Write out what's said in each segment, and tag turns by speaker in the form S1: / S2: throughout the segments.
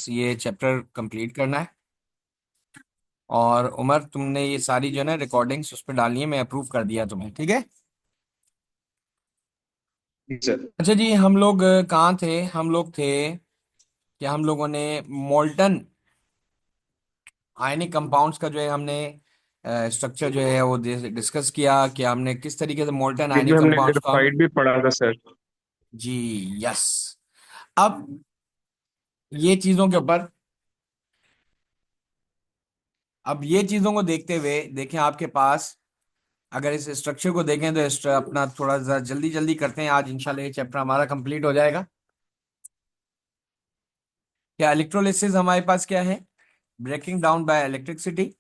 S1: ये chapter complete करना है। और उमर, तुमने ये सारी जो है ना रिकॉर्डिंग्स उस पर डालनी है, मैं अप्रूव कर दिया तुम्हें, ठीक है।
S2: जी सर।
S1: अच्छा जी, हम लोग कहाँ थे? हम लोग थे कि हम लोगों ने मोल्टन आयनिक कंपाउंड्स का जो है हमने स्ट्रक्चर जो है वो डिस्कस किया कि हमने किस तरीके से मोल्टन
S2: ये भी
S1: आयनिक
S2: हमने
S1: कंपाउंड्स को हम।
S2: ग्रेफाइट भी पढ़ा था सर।
S1: जी, यस। अब ये चीजों के ऊपर, अब ये चीजों को देखते हुए देखें आपके पास, अगर इस स्ट्रक्चर को देखें तो अपना थोड़ा सा जल्दी जल्दी करते हैं, आज इंशाल्लाह ये चैप्टर हमारा कंप्लीट हो जाएगा। क्या इलेक्ट्रोलिसिस हमारे पास क्या है? Breaking down by electricity.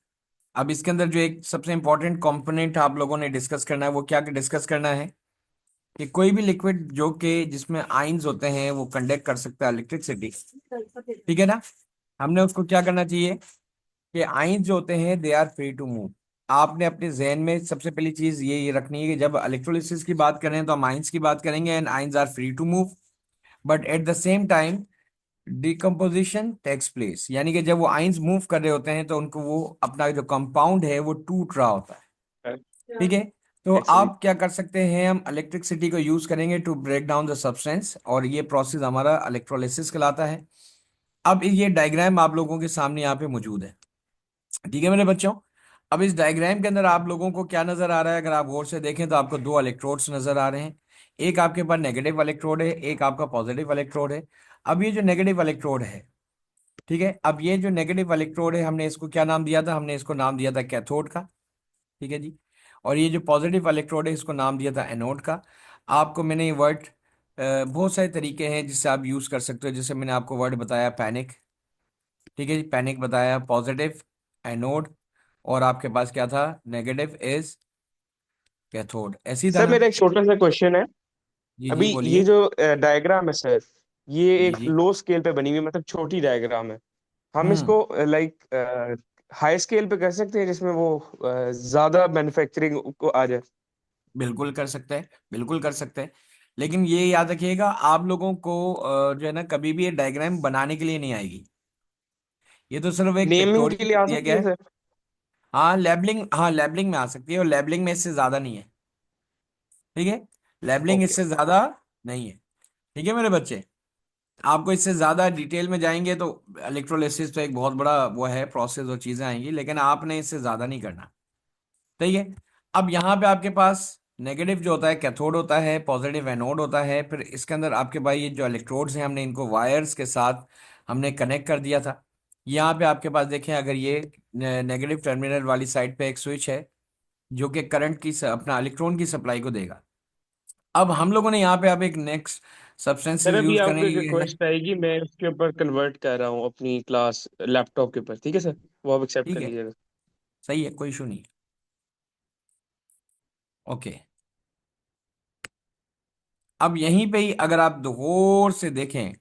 S1: अब इसके अंदर जो एक सबसे इंपॉर्टेंट कंपोनेंट आप लोगों ने डिस्कस करना है वो क्या डिस्कस करना है कि कोई भी लिक्विड जो कि जिसमें आयंस होते हैं वो कंडक्ट कर सकता है इलेक्ट्रिसिटी, ठीक है ना। हमने उसको क्या करना चाहिए कि आयंस जो होते हैं they are free to move. आपने अपने जहन में सबसे पहली चीज ये रखनी है कि जब इलेक्ट्रोलिसिस की बात करें तो हम आयंस की बात करेंगे, and ions are free to move. But at the same time decomposition takes place, यानी कि जब वो आयंस मूव कर रहे होते हैं तो उनको वो अपना जो कंपाउंड है वो टूट रहा होता है, ठीक है। तो
S2: यस सर।
S1: आप क्या कर सकते हैं, हम इलेक्ट्रिसिटी को यूज करेंगे to break down the substance, और ये प्रोसेस हमारा इलेक्ट्रोलिसिस कहलाता है। अब ये डायग्राम आप लोगों के सामने यहाँ पे मौजूद है, ठीक है मेरे बच्चों। अब इस डायग्राम के अंदर आप लोगों को क्या नजर आ रहा है? अगर आप गौर से देखें तो आपको दो इलेक्ट्रोड्स नजर आ रहे हैं। एक आपके पास नेगेटिव इलेक्ट्रोड है, एक आपका पॉजिटिव इलेक्ट्रोड है। अब ये जो नेगेटिव इलेक्ट्रोड है, ठीक है, अब ये जो नेगेटिव इलेक्ट्रोड है हमने इसको क्या नाम दिया था? हमने इसको नाम दिया था कैथोड का, ठीक है जी। और ये जो पॉजिटिव इलेक्ट्रोड है इसको नाम दिया था एनोड का। आपको मैंने ये वर्ड, बहुत सारे तरीके हैं जिससे आप यूज कर सकते हो, जैसे मैंने आपको वर्ड बताया पैनिक, ठीक है जी, पैनिक बताया, पॉजिटिव एनोड, और आपके पास क्या था? नेगेटिव इज कैथोड, ऐसी
S2: सर
S1: तरह।
S2: मेरा एक छोटा सा क्वेश्चन है।
S1: जी जी
S2: अभी ये
S1: बोलिए।
S2: जो डायग्राम है सर, ये
S1: जी
S2: एक
S1: जी।
S2: लो स्केल पे बनी हुई है, मतलब छोटी डायग्राम है। हम
S1: हम्म।
S2: इसको लाइक हाई स्केल पे कर सकते हैं जिसमें वो ज्यादा मैन्युफैक्चरिंग को आ जाए।
S1: बिल्कुल कर सकते हैं, बिल्कुल कर सकते हैं। लेकिन ये याद रखिएगा, आप लोगों को जो है ना कभी भी ये डायग्राम बनाने के लिए नहीं आएगी। ये तो सिर्फ एक
S2: नेमिंग के
S1: पिक्टोरियल
S2: लिए आ
S1: दिया
S2: सकती
S1: गया
S2: है
S1: है।
S2: सर।
S1: हाँ लेबलिंग, हाँ लेबलिंग में आ सकती है, और लेबलिंग में इससे ज्यादा नहीं है, ठीक है। Labelling
S2: okay.
S1: इससे ज्यादा नहीं है, ठीक है मेरे बच्चे। आपको इससे ज्यादा डिटेल में जाएंगे तो इलेक्ट्रोलिसिस तो एक बहुत बड़ा वो है प्रोसेस और चीजें आएंगी, लेकिन आपने इससे ज्यादा नहीं करना, ठीक है। अब यहाँ पे आपके पास नेगेटिव जो होता है कैथोड होता है, पॉजिटिव एनोड होता है। फिर इसके अंदर आपके पास ये जो इलेक्ट्रोड्स हैं हमने इनको वायर्स के साथ हमने कनेक्ट कर दिया था। यहाँ पे आपके पास देखें, अगर ये नेगेटिव टर्मिनल वाली साइड पे एक स्विच है जो कि करंट की अपना इलेक्ट्रॉन की सप्लाई को देगा। अब हम लोगों ने यहाँ पे अब एक नेक्स्ट
S2: सर
S1: सब्सटेंसेस
S2: अभी
S1: यूज करने
S2: आपको एक
S1: ये है।
S2: रिक्वेस्ट आएगी, मैं उसके ऊपर कन्वर्ट कर रहा हूँ अपनी क्लास लैपटॉप के ऊपर, ठीक है सर? वो आप एक्सेप्ट
S1: ठीक
S2: कर
S1: है,
S2: लीजिएगा।
S1: सही है, कोई इशू नहीं है। ओके। अब यहीं पे ही अगर आप गौर से देखें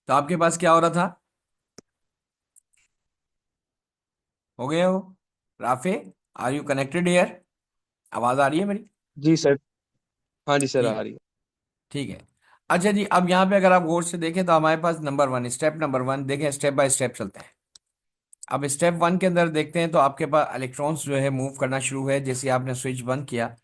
S1: तो आपके पास क्या हो रहा था? हो गए हो राफे? Are you connected here? आवाज आ रही है मेरी?
S2: जी सर। हाँ जी सर,
S1: ठीक
S2: आ
S1: है,
S2: रही है।
S1: ठीक है। अच्छा जी, अब यहाँ पे अगर आप गौर से देखें तो हमारे पास number one, step number one देखें, स्टेप बाय स्टेप चलते हैं। अब स्टेप वन के अंदर देखते हैं तो आपके पास इलेक्ट्रॉन्स जो है मूव करना शुरू है जैसे आपने स्विच बंद किया,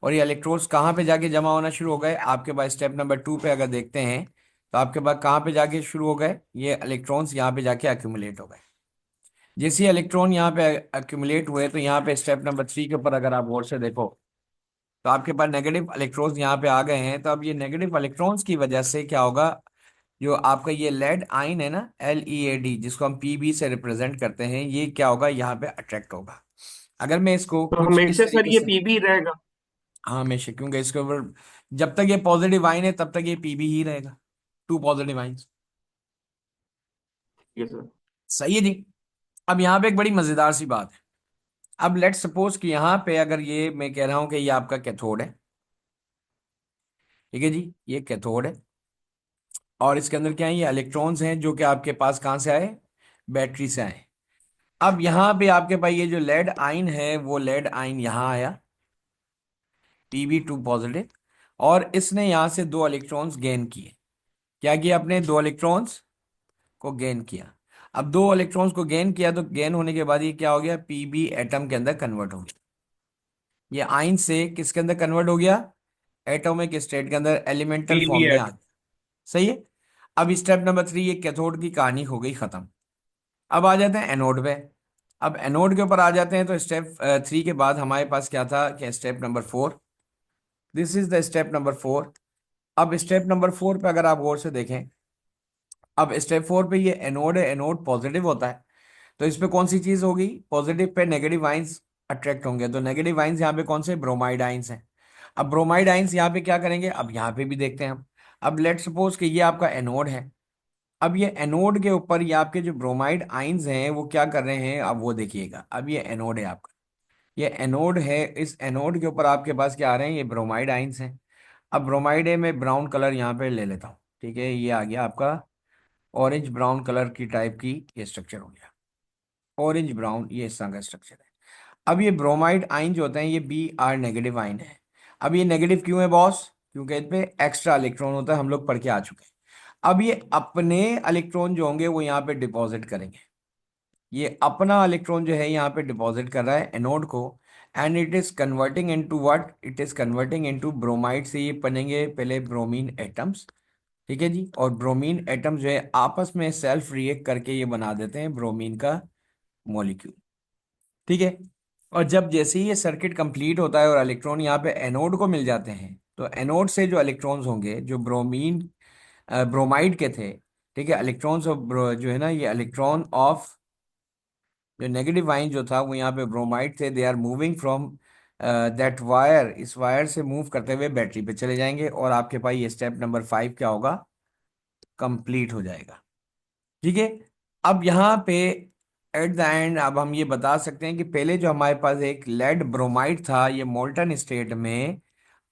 S1: और ये इलेक्ट्रॉन्स कहाँ पे जाके जमा होना शुरू हो गए? आपके पास स्टेप नंबर टू पे अगर देखते हैं तो आपके पास कहाँ पे जाके शुरू हो गए? ये इलेक्ट्रॉन्स यहाँ पे जाके अक्यूमुलेट हो गए। जैसे इलेक्ट्रॉन यहाँ पे अक्यूमुलेट हुए तो यहाँ पे स्टेप नंबर थ्री के ऊपर अगर आप गौर से देखो तो आपके पास नेगेटिव इलेक्ट्रॉन्स यहाँ पे आ गए हैं। तो अब ये नेगेटिव इलेक्ट्रॉन्स की वजह से क्या होगा? जो आपका ये लेड आइन है ना, LEAD, जिसको हम PB से रिप्रेजेंट करते हैं, ये क्या होगा? यहाँ पे अट्रैक्ट होगा। अगर मैं इसको
S2: तो
S1: कुछ इस
S2: हमेशा सर
S1: तरीके
S2: ये
S1: से,
S2: पीबी रहेगा?
S1: हाँ हमेशा, क्योंकि इसके ऊपर जब तक ये पॉजिटिव आइन है तब तक ये PB ही रहेगा, टू पॉजिटिव आइंस।
S2: ये सर।
S1: सही है जी। अब यहाँ पे एक बड़ी मजेदार सी बात है। अब लेट सपोज कि यहाँ पे अगर ये मैं कह रहा हूँ कि ये आपका कैथोड है, ठीक है जी, ये कैथोड है, और इसके अंदर क्या है? ये इलेक्ट्रॉन्स हैं जो कि आपके पास कहाँ से आए? बैटरी से आए। अब यहाँ पे आपके पास ये जो लेड आइन है वो लेड आइन यहाँ आया, PB2 पॉजिटिव, और इसने यहाँ से दो इलेक्ट्रॉन्स गेन किए। क्या किया? अपने दो इलेक्ट्रॉन्स को गेन किया। अब दो इलेक्ट्रॉन्स को गेन किया, तो गेन होने के बाद ये क्या हो गया, पीबी एटम के अंदर कन्वर्ट हो गया। ये आयन से किसके अंदर कन्वर्ट हो गया, एटॉमिक स्टेट के अंदर, एलिमेंटल फॉर्म में आ
S2: पीबीएट।
S1: गया। सही है। अब स्टेप नंबर 3, ये कैथोड की कहानी हो गई खत्म। अब आ जाते हैं एनोड पे। अब एनोड के ऊपर आ जाते हैं, तो स्टेप 3 के बाद हमारे पास क्या था, कि step number 4। This is the step number 4। अब स्टेप नंबर 4 पे अगर आप गौर से देखें, अब स्टेप 4 पे ये एनोड है, एनोड पॉजिटिव होता है। तो इस पे कौन सी चीज होगी, positive pay negative ions attract होंगे। तो नेगेटिव आइंस यहाँ पे कौन से, ब्रोमाइड आइंस हैं। अब ब्रोमाइड आइंस यहाँ पे क्या करेंगे, अब यहाँ पे भी देखते हैं हम। अब लेट सपोज कि ये आपका एनोड है। अब ये एनोड के ऊपर ये आपके जो ब्रोमाइड आइंस हैं वो क्या कर रहे हैं, अब वो देखिएगा। अब ये एनोड है आपका, ये एनोड है, इस एनोड के ऊपर आपके पास क्या आ रहे हैं, ये ब्रोमाइड आइंस हैं। अब ब्रोमाइड है, मैं ब्राउन कलर यहाँ पे ले लेता हूँ। ठीक है, ये आ गया आपका ऑरेंज ब्राउन कलर की टाइप की, ये स्ट्रक्चर हो गया ऑरेंज ब्राउन, ये इस तरह का स्ट्रक्चर है। अब ये ब्रोमाइड आइन जो होते हैं ये बी आर नेगेटिव आइन है। अब ये नेगेटिव क्यों है बॉस, क्योंकि इस पे एक्स्ट्रा इलेक्ट्रॉन होता है, हम लोग पढ़ के आ चुके हैं। अब ये अपने इलेक्ट्रॉन जो होंगे वो यहाँ पे डिपॉजिट करेंगे। ये अपना इलेक्ट्रॉन जो है यहाँ पे डिपॉजिट कर रहा है एनोड को, and it is converting into what, it is converting into bromide से ये बनेंगे पहले ब्रोमीन एटम्स। ठीक है जी, और ब्रोमीन एटम जो है आपस में सेल्फ रिएक्ट करके ये बना देते हैं ब्रोमीन का मॉलिक्यूल। ठीक है। और जब जैसे ही ये सर्किट कंप्लीट होता है और इलेक्ट्रॉन यहाँ पे एनोड को मिल जाते हैं, तो एनोड से जो इलेक्ट्रॉन्स होंगे जो ब्रोमीन ब्रोमाइड के थे, ठीक है, इलेक्ट्रॉन्स ऑफ जो है ना, ये इलेक्ट्रॉन ऑफ जो नेगेटिव आइन जो था वो यहाँ पे ब्रोमाइड थे, they are moving from that wire, इस वायर से मूव करते हुए बैटरी पे चले जाएंगे, और आपके पास ये स्टेप नंबर 5 क्या होगा, कंप्लीट हो जाएगा। ठीक है। अब यहाँ पे एट द एंड अब हम ये बता सकते हैं कि पहले जो हमारे पास एक लेड ब्रोमाइड था ये मोल्टन स्टेट में,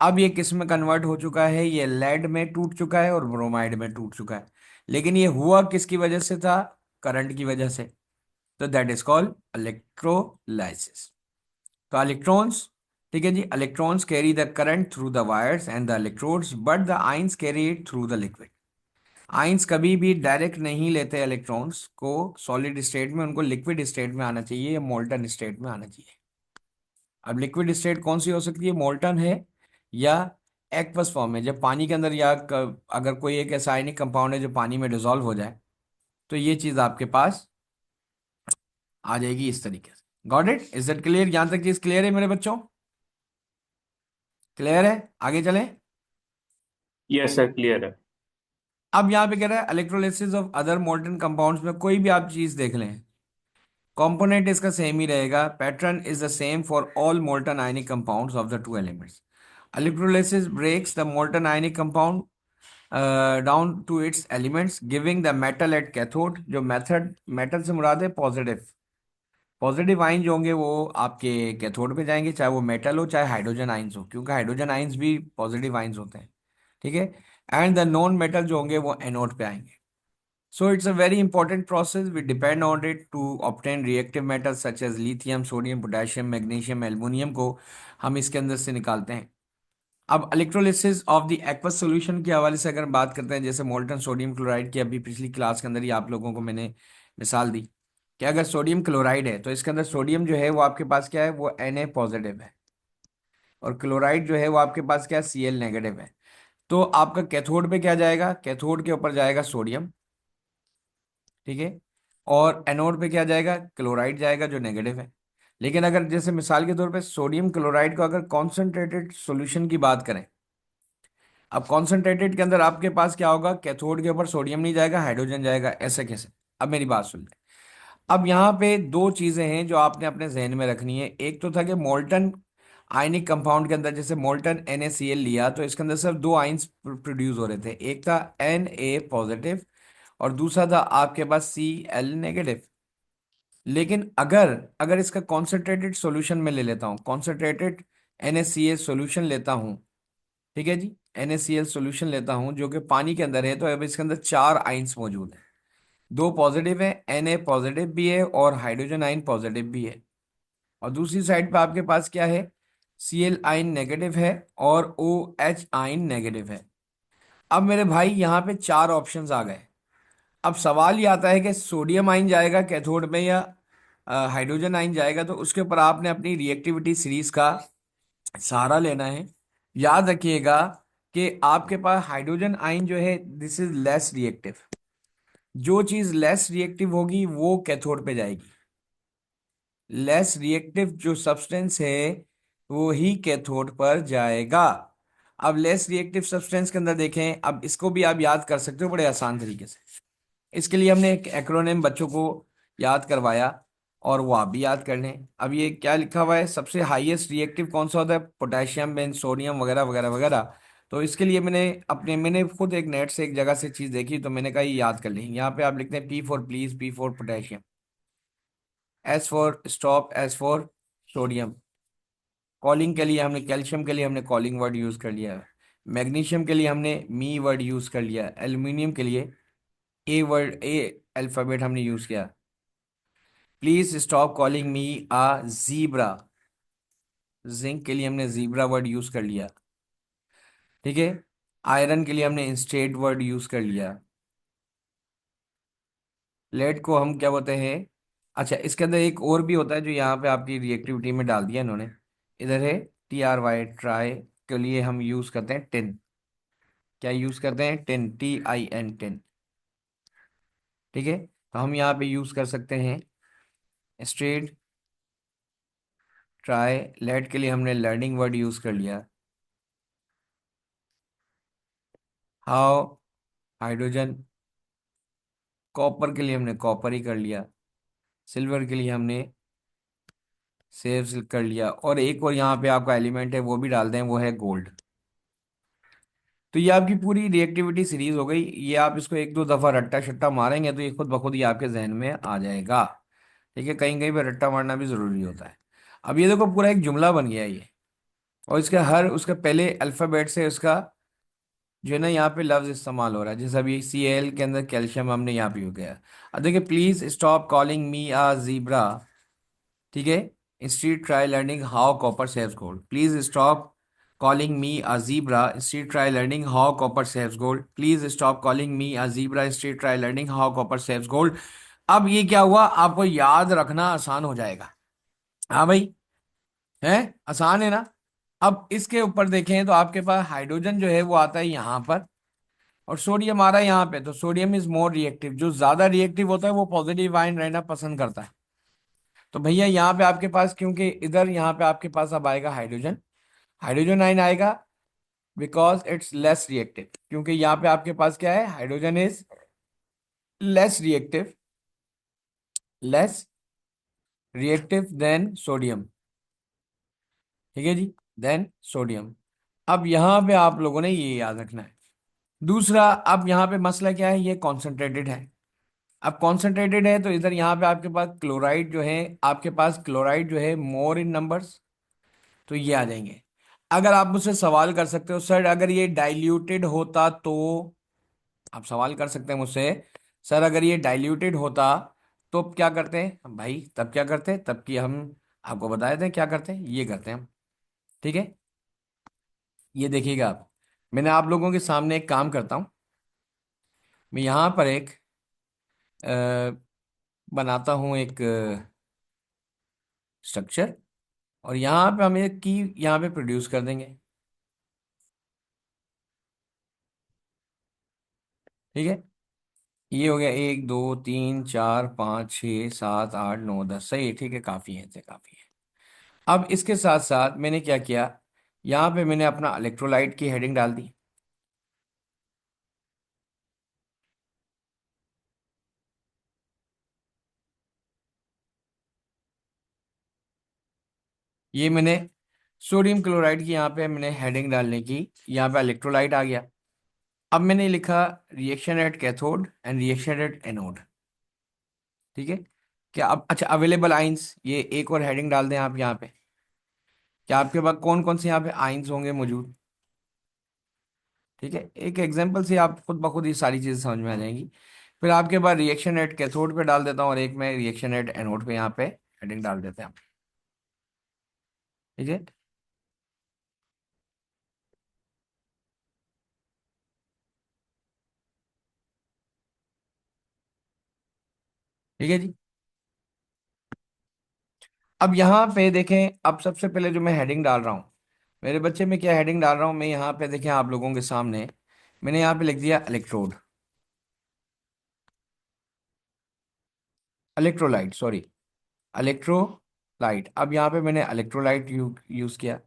S1: अब ये किस में कन्वर्ट हो चुका है, ये लेड में टूट चुका है और ब्रोमाइड में टूट चुका है। लेकिन ये हुआ किसकी वजह से था, करंट की वजह से। तो दैट इज कॉल्ड इलेक्ट्रोलाइसिस। तो इलेक्ट्रॉन्स, ठीक है जी, electrons carry the current through the wires and the electrodes, but the ions carry it through the liquid. Ions कभी भी डायरेक्ट नहीं लेते इलेक्ट्रॉन्स को सॉलिड स्टेट में, उनको लिक्विड स्टेट में आना चाहिए या मोल्टन स्टेट में आना चाहिए। अब लिक्विड स्टेट कौन सी हो सकती है, मोल्टन है या एक्वस फॉर्म है, जब पानी के अंदर, या अगर कोई एक ऐसा आयनिक कंपाउंड है जो पानी में डिजोल्व हो जाए, तो ये चीज आपके पास आ जाएगी इस तरीके से। Got it, is that clear, यहां तक चीज क्लियर है मेरे बच्चों, क्लियर है, आगे चलें।
S2: यस सर, क्लियर है।
S1: अब यहाँ पे कह रहा है electrolysis of other molten compounds में कोई भी आप चीज देख लें, कंपोनेंट इसका सेम ही रहेगा, pattern is the same for all molten ionic compounds of the two elements. Electrolysis breaks the molten ionic compound down to its elements, giving the metal at cathode. जो मेथड, मेटल से मुराद है positive, positive ion जो होंगे वो आपके cathode पे जाएंगे, चाहे वो मेटल हो चाहे हाइड्रोजन आइंस हो, क्योंकि हाइड्रोजन आइंस भी पॉजिटिव आइंस होते हैं। ठीक है। एंड द नॉन मेटल जो होंगे वो एनोड पे आएंगे। So it's a very important process. We depend on it to obtain reactive metals such as lithium, sodium, potassium, magnesium, aluminium को हम इसके अंदर से निकालते हैं। अब electrolysis of the aqueous solution के हवाले से अगर हम बात करते हैं, जैसे मोल्टन सोडियम क्लोराइड की, अभी पिछली क्लास के अंदर ही आप लोगों को मैंने मिसाल दी कि अगर सोडियम क्लोराइड है तो इसके अंदर सोडियम जो है वो आपके पास क्या है, वो Na पॉजिटिव है, और क्लोराइड जो है वो आपके पास क्या है, Cl नेगेटिव है। तो आपका कैथोड पे क्या जाएगा, कैथोड के ऊपर जाएगा सोडियम। ठीक है। और एनोड पे क्या जाएगा, क्लोराइड जाएगा जो नेगेटिव है। लेकिन अगर जैसे मिसाल के तौर पे सोडियम क्लोराइड को अगर कॉन्सेंट्रेटेड सॉल्यूशन की बात करें, अब कॉन्सेंट्रेटेड के अंदर आपके पास क्या होगा, कैथोड के ऊपर सोडियम नहीं जाएगा, हाइड्रोजन जाएगा, ऐसे कैसे। अब मेरी बात सुन ले। अब यहाँ पे दो चीजें हैं जो आपने अपने जहन में रखनी है। एक तो था कि मोल्टन आयनिक कंपाउंड के अंदर, जैसे मोल्टन NaCl लिया तो इसके अंदर सिर्फ दो आइंस प्रोड्यूस हो रहे थे, एक था Na पॉजिटिव और दूसरा था आपके पास Cl नेगेटिव। लेकिन अगर अगर इसका कॉन्सेंट्रेटेड सॉल्यूशन में ले लेता हूँ, कॉन्सेंट्रेटेड NaCl सॉल्यूशन लेता हूँ, ठीक है जी, NaCl सॉल्यूशन लेता हूँ जो कि पानी के अंदर है, तो अब इसके अंदर चार आइंस मौजूद हैं, दो पॉजिटिव है, Na पॉजिटिव भी है और हाइड्रोजन आइन पॉजिटिव भी है, और दूसरी साइड पे आपके पास क्या है, Cl आइन नेगेटिव है और OH आइन नेगेटिव है। अब मेरे भाई यहाँ पे चार ऑप्शंस आ गए। अब सवाल ये आता है कि सोडियम आयन जाएगा कैथोड में या हाइड्रोजन आयन जाएगा, तो उसके ऊपर आपने अपनी रिएक्टिविटी सीरीज का सहारा लेना है। याद रखिएगा कि आपके पास हाइड्रोजन आयन जो है दिस इज लेस रिएक्टिव। जो चीज लेस रिएक्टिव होगी वो कैथोड पे जाएगी। लेस रिएक्टिव जो सब्सटेंस है वो ही कैथोड पर जाएगा। अब लेस रिएक्टिव सब्सटेंस के अंदर देखें, अब इसको भी आप याद कर सकते हो बड़े आसान तरीके से। इसके लिए हमने एक एक्रोनिम बच्चों को याद करवाया और वो आप भी याद कर लें। अब ये क्या लिखा हुआ है, सबसे हाईएस्ट रिएक्टिव कौन सा होता है, पोटेशियम, बेन, सोडियम वगैरह वगैरह वगैरह। तो इसके लिए मैंने खुद एक नेट से एक जगह से चीज देखी, तो मैंने कहा ये याद कर लें। यहाँ पे आप लिखते हैं P for please, P for potassium, S for stop, S for sodium. Calling के लिए हमने, कैल्शियम के लिए हमने कॉलिंग वर्ड यूज कर लिया है। मैग्नीशियम के लिए हमने मी वर्ड यूज कर लिया। एल्यूमिनियम के लिए ए वर्ड, ए अल्फाबेट हमने यूज किया। Please stop calling me a zebra. Zinc के लिए हमने जीब्रा वर्ड यूज कर लिया। ठीक है। आयरन के लिए हमने इंस्टेड वर्ड यूज कर लिया। लेड को हम क्या बोलते हैं, अच्छा इसके अंदर एक और भी होता है जो यहाँ पे आपकी रिएक्टिविटी में डाल दिया इन्होंने। इधर है टी आर वाई, ट्राई के लिए हम यूज करते हैं टिन। क्या यूज करते हैं, tin, T I N, tin. ठीक है। तो हम यहाँ पे यूज कर सकते हैं स्ट्रेट, ट्राई। लेड के लिए हमने लर्निंग वर्ड यूज कर लिया। How, hydrogen. कॉपर के लिए हमने कॉपर ही कर लिया। सिल्वर के लिए हमने सेव कर लिया। और एक और यहाँ पे आपका एलिमेंट है वो भी डाल दें, वो है गोल्ड। तो ये आपकी पूरी रिएक्टिविटी सीरीज हो गई। ये आप इसको एक दो दफा रट्टा शट्टा मारेंगे तो ये खुद ब खुद ही आपके जहन में आ जाएगा। ठीक है, कहीं कहीं पे रट्टा मारना भी जरूरी होता है। अब ये देखो पूरा एक जुमला बन गया ये। और इसके हर उसके पहले अल्फाबेट से उसका जो है ना यहाँ पे लफ्ज इस्तेमाल हो रहा है। जैसे अभी सी एल के अंदर कैल्शियम हमने यहाँ पे हो गया। अब देखिए, please stop calling me a zebra. ठीक है। Institute try learning how copper saves gold. Please stop calling me a zebra, institute try learning how copper saves gold. Please stop calling me a zebra, institute try learning how copper saves gold. अब ये क्या हुआ, आपको याद रखना आसान हो जाएगा। हाँ भाई, है आसान है ना। अब इसके ऊपर देखें तो आपके पास हाइड्रोजन जो है वो आता है यहाँ पर, और सोडियम आ रहा है यहाँ पे। तो सोडियम इज मोर रिएक्टिव। जो ज्यादा रिएक्टिव होता है वो पॉजिटिव आयन रहना पसंद करता है। तो भैया यहाँ पे आपके पास, क्योंकि इधर यहाँ पे आपके पास अब आएगा हाइड्रोजन, हाइड्रोजन आयन आएगा बिकॉज इट्स लेस रिएक्टिव। क्योंकि यहाँ पे आपके पास क्या है, hydrogen is less reactive, less reactive than sodium. ठीक है जी, देन सोडियम। अब यहाँ पे आप लोगों ने ये याद रखना है। दूसरा, अब यहाँ पे मसला क्या है, ये कॉन्सेंट्रेटेड है। अब कॉन्सेंट्रेटेड है तो इधर यहाँ पे आपके पास क्लोराइड जो है, आपके पास क्लोराइड जो है मोर इन नंबर्स, तो ये आ जाएंगे। अगर आप मुझसे सवाल कर सकते हो सर अगर ये डाइल्यूटेड होता तो, आप सवाल कर सकते हैं मुझसे, सर अगर ये डाइल्यूटेड होता तो क्या करते हैं भाई, तब क्या करते हैं, तब कि हम आपको बता देते हैं क्या करते हैं, ये करते हैं हम। ठीक है। ये देखिएगा आप, मैंने आप लोगों के सामने एक काम करता हूं। मैं यहाँ पर एक बनाता हूँ एक स्ट्रक्चर, और यहाँ पे हम एक की यहाँ पे प्रोड्यूस कर देंगे। ठीक है। ये हो गया, एक दो तीन चार पाँच छः सात आठ नौ दस, सही है, ठीक है, काफ़ी है, इतने काफ़ी है। अब इसके साथ साथ मैंने क्या किया, यहाँ पे मैंने अपना इलेक्ट्रोलाइट की हेडिंग डाल दी। ये मैंने सोडियम क्लोराइड की यहाँ पे मैंने हेडिंग डालने की, यहाँ पे इलेक्ट्रोलाइट आ गया। अब मैंने लिखा reaction at cathode and reaction at anode. ठीक है। क्या अब अच्छा, अवेलेबल आइंस, ये एक और हेडिंग डाल दें आप यहाँ पे। क्या आपके पास कौन कौन से यहाँ पे आइंस होंगे मौजूद। ठीक है, एक एग्जांपल से आप खुद ब खुद ये सारी चीजें समझ में आ जाएंगी। फिर आपके पास रिएक्शन एट कैथोड पे डाल देता हूँ, और एक मैं रिएक्शन एट एनोड पे यहाँ पे हेडिंग डाल देते हैं। ठीक है। ठीक है जी। अब यहाँ पे देखें, अब सबसे पहले जो मैं हेडिंग डाल रहा हूँ मेरे बच्चे में, क्या हेडिंग डाल रहा हूँ मैं यहाँ पे, देखें आप लोगों के सामने मैंने यहाँ पे लिख दिया इलेक्ट्रोड, इलेक्ट्रोलाइट सॉरी, इलेक्ट्रोलाइट। अब यहाँ पे मैंने इलेक्ट्रोलाइट यूज किया।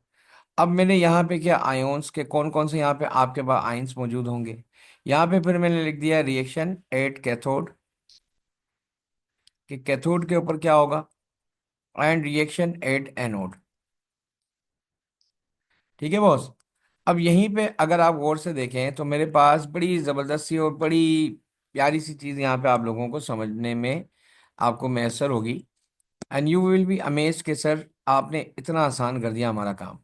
S1: अब मैंने यहाँ पे क्या, आयोन्स के कौन कौन से यहाँ पे आपके पास आयंस मौजूद होंगे, यहाँ पे फिर मैंने लिख दिया रिएक्शन एट कैथोड, कि कैथोड के ऊपर क्या होगा, एंड रिएक्शन एट एनोड। ठीक है बॉस। अब यहीं पे अगर आप गौर से देखें तो मेरे पास बड़ी जबरदस्त सी और बड़ी प्यारी सी चीज यहाँ पे आप लोगों को समझने में आपको मैसर होगी, and you will be amazed कि सर आपने इतना आसान कर दिया हमारा काम।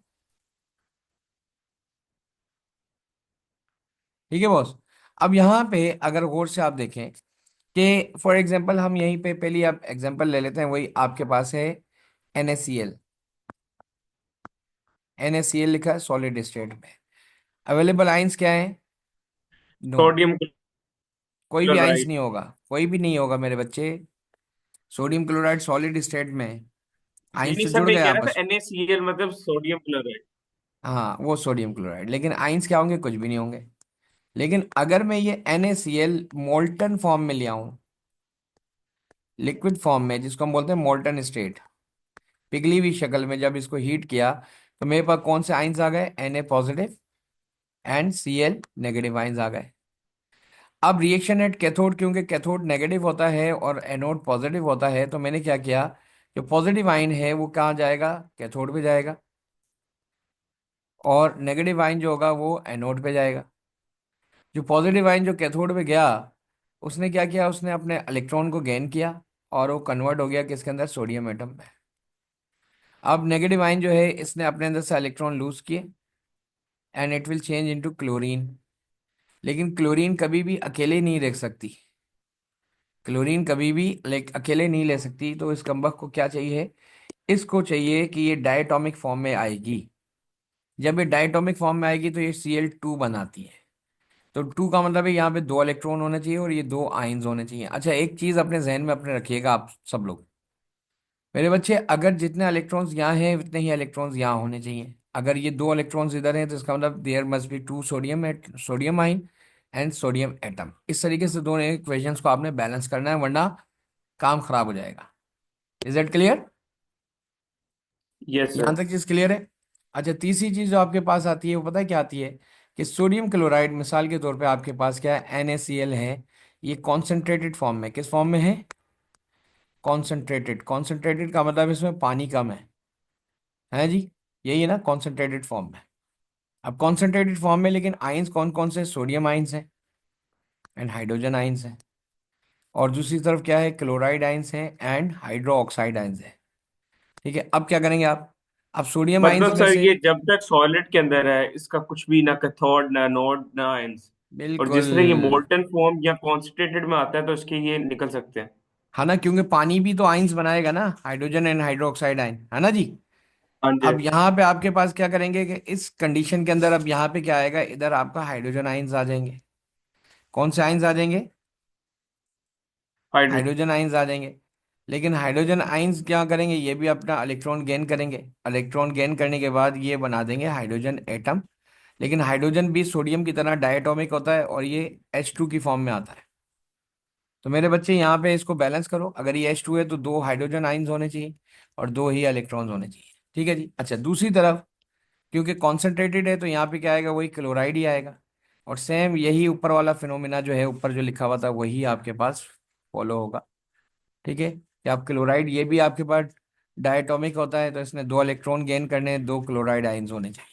S1: ठीक है बॉस। अब यहाँ पे अगर गौर से आप देखें कि फॉर एग्जांपल हम यहीं पे पहली आप एग्जांपल ले लेते हैं, वही आपके पास है NaCl। NaCl लिखा है सॉलिड स्टेट में। अवेलेबल आइंस क्या है? नो।
S2: सोडियम
S1: कोई भी आइंस
S2: क्लोराइड।
S1: नहीं होगा, कोई भी नहीं होगा मेरे बच्चे। सोडियम क्लोराइड सॉलिड स्टेट में है,
S2: नहीं
S1: आइंस
S2: नहीं
S1: तो
S2: सर,
S1: जुड़
S2: मैं
S1: गए
S2: कह रहा
S1: आपस।
S2: था NaCl मतलब सोडियम क्लोराइड।
S1: हाँ वो सोडियम क्लोराइड, लेकिन आइंस क्या होंगे? कुछ भी नहीं होंगे। लेकिन अगर मैं ये NaCl मोल्टन फॉर्म में ले आऊं, लिक्विड फॉर्म में, जिसको हम बोलते हैं मोल्टन स्टेट, पिघली हुई शक्ल में, जब इसको हीट किया तो मेरे पास कौन से आइंस आ गए? Na positive and Cl negative ions आ गए। अब रिएक्शन एट कैथोड, क्योंकि कैथोड नेगेटिव होता है और एनोड पॉजिटिव होता है, तो मैंने क्या किया, जो पॉजिटिव आइन है वो कहाँ जाएगा? कैथोड पे जाएगा, और नेगेटिव आइन जो होगा वो एनोड पे जाएगा। जो पॉजिटिव आइन जो कैथोड पे गया, उसने क्या किया, उसने अपने इलेक्ट्रॉन को गेन किया और वो कन्वर्ट हो गया किसके अंदर? सोडियम एटम में। अब नेगेटिव आइन जो है इसने अपने अंदर से इलेक्ट्रॉन लूज किए, and it will change into chlorine. लेकिन क्लोरीन कभी भी अकेले नहीं रह सकती, क्लोरीन कभी भी लाइक अकेले नहीं ले सकती, तो इस कम्बक को क्या चाहिए? इसको चाहिए कि ये डायटोमिक फॉर्म में आएगी। जब ये डायटोमिक फॉर्म में आएगी तो ये Cl2 बनाती है। तो टू का मतलब है यहाँ पे दो इलेक्ट्रॉन होने चाहिए और ये दो आइंस होने चाहिए। अच्छा एक चीज अपने जहन में अपने रखिएगा आप सब लोग, मेरे बच्चे, अगर जितने इलेक्ट्रॉन्स यहाँ हैं उतने ही इलेक्ट्रॉन्स यहाँ होने चाहिए। अगर ये दो इलेक्ट्रॉन्स इधर हैं तो इसका मतलब there must be two sodium at sodium ion and sodium atom. इस तरीके से दोनों इक्वेशंस को आपने बैलेंस करना है, वरना काम खराब हो जाएगा। Is that clear?
S2: यस
S1: यहां
S2: सर।
S1: तक चीज क्लियर है? अच्छा तीसरी चीज जो आपके पास आती है वो पता है क्या आती है, कि सोडियम क्लोराइड मिसाल के तौर पे आपके पास क्या है, NaCl है, ये कॉन्सेंट्रेटेड फॉर्म में, किस फॉर्म में है? कॉन्सेंट्रेटेड। कॉन्सेंट्रेटेड का मतलब इसमें पानी कम है जी, यही है ना कॉन्सेंट्रेटेड फॉर्म में। अब कॉन्सेंट्रेटेड फॉर्म में लेकिन आइंस कौन कौन से? सोडियम आइंस हैं एंड हाइड्रोजन आइंस हैं, और दूसरी तरफ क्या है? क्लोराइड आइंस हैं एंड हाइड्रो ऑक्साइड आइंस हैं। ठीक है, अब क्या करेंगे आप? अब सोडियम आइंस
S2: मतलब
S1: में
S2: सर
S1: से,
S2: ये जब तक सॉलिड के अंदर है इसका कुछ भी, ना कैथोड ना एनोड ना आयंस। और
S1: बिल्कुल।
S2: जिस तरह ये मोल्टन फॉर्म या कॉन्सेंट्रेटेड में आता है तो इसके ये निकल सकते हैं।
S1: है ना, क्योंकि पानी भी तो आइंस बनाएगा ना, हाइड्रोजन एंड हाइड्रोक्साइड आयन, है ना जी।
S2: हाँ जी।
S1: अब यहाँ पे आपके पास क्या करेंगे कि इस कंडीशन के अंदर अब यहाँ पे क्या आएगा, इधर आपका हाइड्रोजन आइंस आ जाएंगे। कौन से आइंस आ जाएंगे?
S2: हाइड्रोजन।
S1: हाइड्रोजन आइंस आ जाएंगे। लेकिन हाइड्रोजन आइंस क्या करेंगे, ये भी अपना इलेक्ट्रॉन गेन करेंगे। इलेक्ट्रॉन गेन करने के बाद ये बना देंगे हाइड्रोजन एटम। लेकिन हाइड्रोजन भी सोडियम की तरह डायटोमिक होता है और ये H2 की फॉर्म में आता है। तो मेरे बच्चे यहाँ पे इसको बैलेंस करो, अगर ये H2 है तो दो हाइड्रोजन आइंस होने चाहिए और दो ही इलेक्ट्रॉन्स होने चाहिए। ठीक है जी। अच्छा दूसरी तरफ, क्योंकि कॉन्सेंट्रेटेड है तो यहाँ पे क्या आएगा, वही क्लोराइड ही आएगा। और सेम यही ऊपर वाला फिनोमिना जो है, ऊपर जो लिखा हुआ था वही आपके पास फॉलो होगा। ठीक है, कि आप क्लोराइड, ये भी आपके पास डायटोमिक होता है, तो इसने दो इलेक्ट्रॉन गेन करने हैं, दो क्लोराइड आइंस होने चाहिए।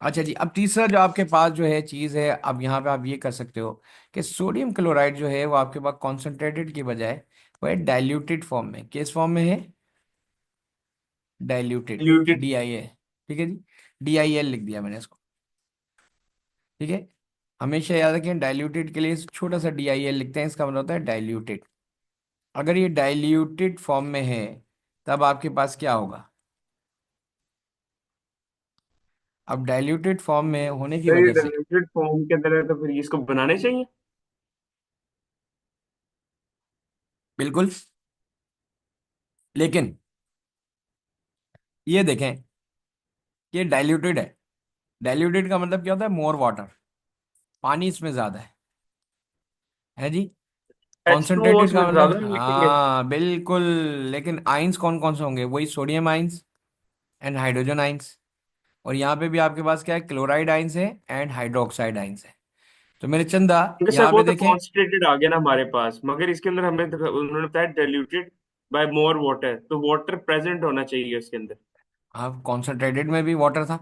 S1: अच्छा जी, अब तीसरा जो आपके पास जो है चीज़ है, अब यहाँ पे आप ये कर सकते हो कि सोडियम क्लोराइड जो है वो आपके पास कॉन्सेंट्रेटेड की बजाय वो है डाइल्यूटेड फॉर्म में। किस फॉर्म में है? डाइल्यूटेड।
S2: डिल्यूटेड।
S1: DIA। ठीक है जी, DIL लिख दिया मैंने इसको। ठीक है, हमेशा याद रखें डाइल्यूटेड के लिए छोटा सा DIL लिखते हैं, इसका मतलब होता है डाइल्यूटेड। अगर ये डाइल्यूटेड फॉर्म में है तब आपके पास क्या होगा? अब डाइल्यूटेड फॉर्म में होने की
S2: सर ये
S1: वजह से,
S2: डिल्यूटेड फॉर्म के अंदर है तो फिर इसको बनाने चाहिए।
S1: बिल्कुल। लेकिन ये देखें, ये डाइल्यूटेड है। डाइल्यूटेड का मतलब क्या होता है? मोर वाटर, पानी इसमें ज्यादा है जी।
S2: H2O
S1: कॉन्सेंट्रेटेड
S2: उसमें
S1: का मतलब,
S2: ज्यादा लिखेंगे।
S1: हाँ बिल्कुल। लेकिन आइंस कौन कौन से होंगे? वही sodium ions and hydrogen ions. और यहाँ पे भी आपके पास क्या है? क्लोराइड आइंस है एंड हाइड्रोक्साइड आइंस है। तो मेरे चंदा
S2: क्योंकि सर
S1: यहाँ
S2: वो
S1: पे
S2: तो
S1: देखें,
S2: कॉन्सेंट्रेटेड आ गया ना हमारे पास, मगर इसके अंदर उन्होंने बताया डाइल्यूटेड बाय मोर वाटर, तो वाटर प्रेजेंट होना चाहिए उसके अंदर।
S1: आप कॉन्सेंट्रेटेड में भी वाटर था।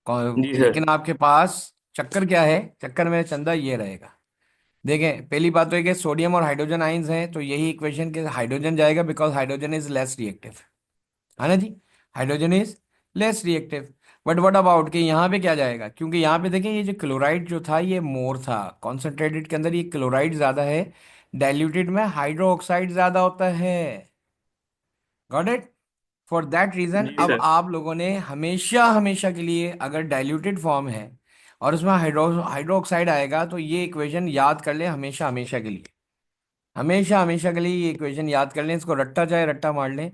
S2: जी सर।
S1: लेकिन आपके पास चक्कर क्या है? चक्कर में चंदा ये रहेगा। देखें, पहली बात तो है कि सोडियम और हाइड्रोजन आइंस हैं, तो यही इक्वेशन के हाइड्रोजन जाएगा, because hydrogen is less reactive, है ना जी। Hydrogen is less reactive. But what about कि यहाँ पे क्या जाएगा? क्योंकि यहाँ पे देखें, ये जो क्लोराइड जो था ये मोर था, कॉन्सेंट्रेटेड के अंदर ये क्लोराइड ज्यादा है, डाइल्यूटेड में हाइड्रो ऑक्साइड ज्यादा होता है। Got it? For that reason
S2: जी
S1: अब
S2: सर।
S1: आप लोगों ने हमेशा हमेशा के लिए, अगर डाइल्यूटेड फॉर्म है और उसमें हाइड्रो ऑक्साइड आएगा, तो ये इक्वेशन याद कर ले हमेशा हमेशा के लिए। हमेशा हमेशा के लिए ये इक्वेशन याद कर लें, इसको रट्टा चाहे रट्टा मार लें।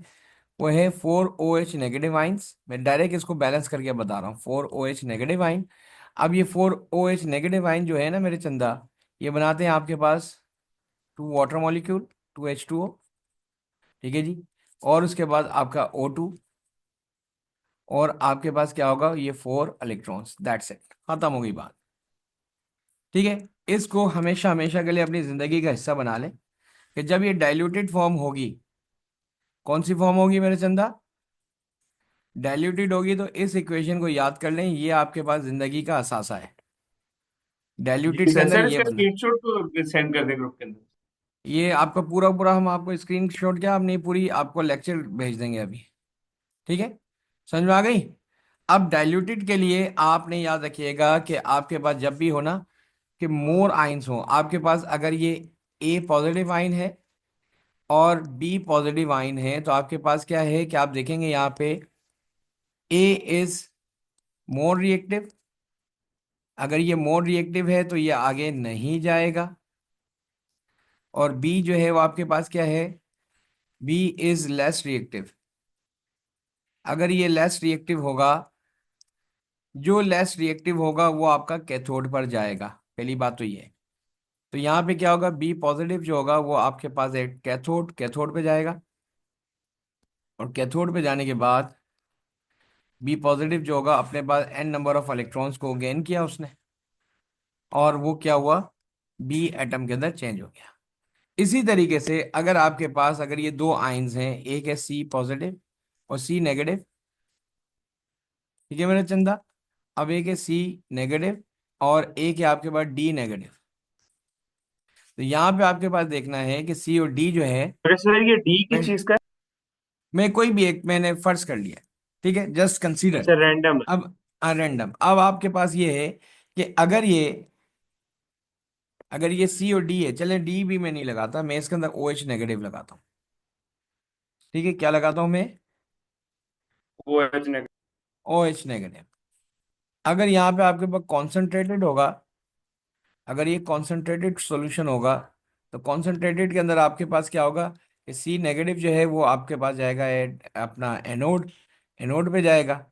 S1: वो है 4OH नेगेटिव आइंस। मैं डायरेक्ट इसको बैलेंस करके बता रहा हूँ, 4OH नेगेटिव आइन। अब ये 4OH नेगेटिव आइन जो है ना मेरे चंदा, ये बनाते हैं आपके पास टू वाटर मॉलिक्यूल, 2H2O। ठीक है जी। और उसके बाद आपका O2, और आपके पास क्या होगा? ये 4 इलेक्ट्रॉन्स। दैट्स इट, खत्म हो गई बात। ठीक है। इसको हमेशा हमेशा के लिए अपनी जिंदगी का हिस्सा बना लें कि जब ये डाइल्यूटेड फॉर्म होगी, कौन सी फॉर्म होगी मेरे चंदा? डाइल्यूटेड होगी, तो इस इक्वेशन को याद कर लें, ये आपके पास जिंदगी का असासा है।
S2: जी
S1: डाइल्यूटेड के
S2: सर।
S1: अंदर
S2: सर
S1: ये
S2: इसका
S1: बना।
S2: स्क्रीनशॉट तो सेंड कर दे ग्रुप के अंदर।
S1: ये आपका पूरा पूरा हम आपको स्क्रीनशॉट, क्या अपनी पूरी आपको लेक्चर भेज देंगे अभी। ठीक है, समझ में आ गई? अब डाइल्यूटेड के लिए आपने याद रखिएगा कि आपके पास जब भी हो ना, कि मोर आइंस हो आपके पास, अगर ये ए पॉजिटिव आइन है और बी पॉजिटिव आइन है, तो आपके पास क्या है कि आप देखेंगे यहाँ पे ए इज मोर रिएक्टिव। अगर ये मोर रिएक्टिव है तो ये आगे नहीं जाएगा। और बी जो है वो आपके पास क्या है? B is less reactive. अगर ये लेस रिएक्टिव होगा, जो लेस रिएक्टिव होगा वो आपका कैथोड पर जाएगा। पहली बात तो ये है। तो यहाँ पे क्या होगा? बी पॉजिटिव जो होगा वो आपके पास एक कैथोड, कैथोड पे जाएगा। और कैथोड पे जाने के बाद बी पॉजिटिव जो होगा, अपने पास एन नंबर ऑफ इलेक्ट्रॉन्स को गेन किया उसने, और वो क्या हुआ? बी एटम के अंदर चेंज हो गया। इसी तरीके से अगर आपके पास, अगर ये दो आइंस हैं, एक है सी पॉजिटिव और सी नेगेटिव, ठीक है मेरे चंदा। अब एक है सी नेगेटिव और एक है आपके पास डी नेगेटिव। तो यहाँ पे आपके पास देखना है कि सी और डी जो है,
S2: अरे सर ये डी की
S1: मैं
S2: चीज का है?
S1: मैं कोई भी एक मैंने फर्ज कर लिया। ठीक है, जस्ट कंसीडर।
S2: अच्छा रैंडम है।
S1: अब रैंडम, अब आपके पास ये है कि अगर ये सी और डी है, चले डी भी मैं नहीं लगाता, मैं इसके अंदर OH नेगेटिव लगाता हूँ। ठीक है, क्या लगाता हूँ मैं?
S2: वो एच नेगेटिव।
S1: OH negative. अगर यहाँ पे आपके पास कॉन्सेंट्रेटेड होगा, अगर ये कॉन्सेंट्रेटेड सॉल्यूशन होगा, तो कॉन्सेंट्रेटेड के अंदर आपके पास क्या होगा? कि सी नेगेटिव जो है वो आपके पास जाएगा अपना एनोड, एनोड पे जाएगा।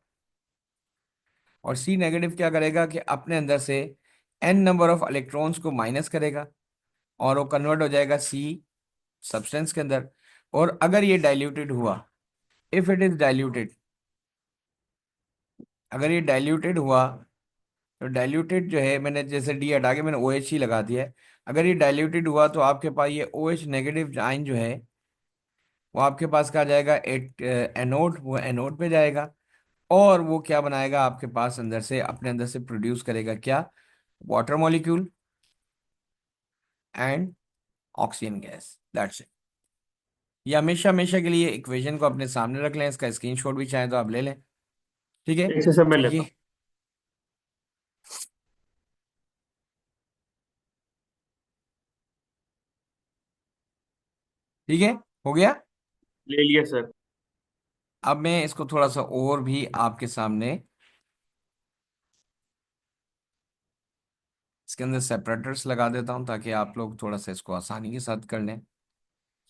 S1: और सी नेगेटिव क्या करेगा कि अपने अंदर से एन नंबर ऑफ इलेक्ट्रॉन्स को माइनस करेगा, और वो कन्वर्ट हो जाएगा सी सब्सटेंस के अंदर। और अगर ये डाइल्यूटेड हुआ, इफ इट इज डाइल्यूटेड, अगर ये डाइल्यूटेड हुआ, तो डाइल्यूटेड जो है, मैंने जैसे डी हटा के मैंने OH ही लगा दिया है। अगर ये डाइल्यूटेड हुआ तो आपके पास ये OH नेगेटिव आयन जो है वो आपके पास कहा जाएगा एट एनोड, वो एनोड पे जाएगा। और वो क्या बनाएगा आपके पास अंदर से, अपने अंदर से प्रोड्यूस करेगा क्या? Water molecule and oxygen gas. That's it. ये हमेशा हमेशा के लिए इक्वेशन को अपने सामने रख लें, इसका स्क्रीनशॉट भी चाहें तो आप ले लें। ठीक है।
S2: एक से सब मैं लेता
S1: ये
S2: हूँ।
S1: ठीक है, हो गया।
S2: ले लिया सर।
S1: अब मैं इसको थोड़ा सा और भी आपके सामने इसके अंदर सेपरेटर्स लगा देता हूं, ताकि आप लोग थोड़ा सा इसको आसानी के साथ कर लें।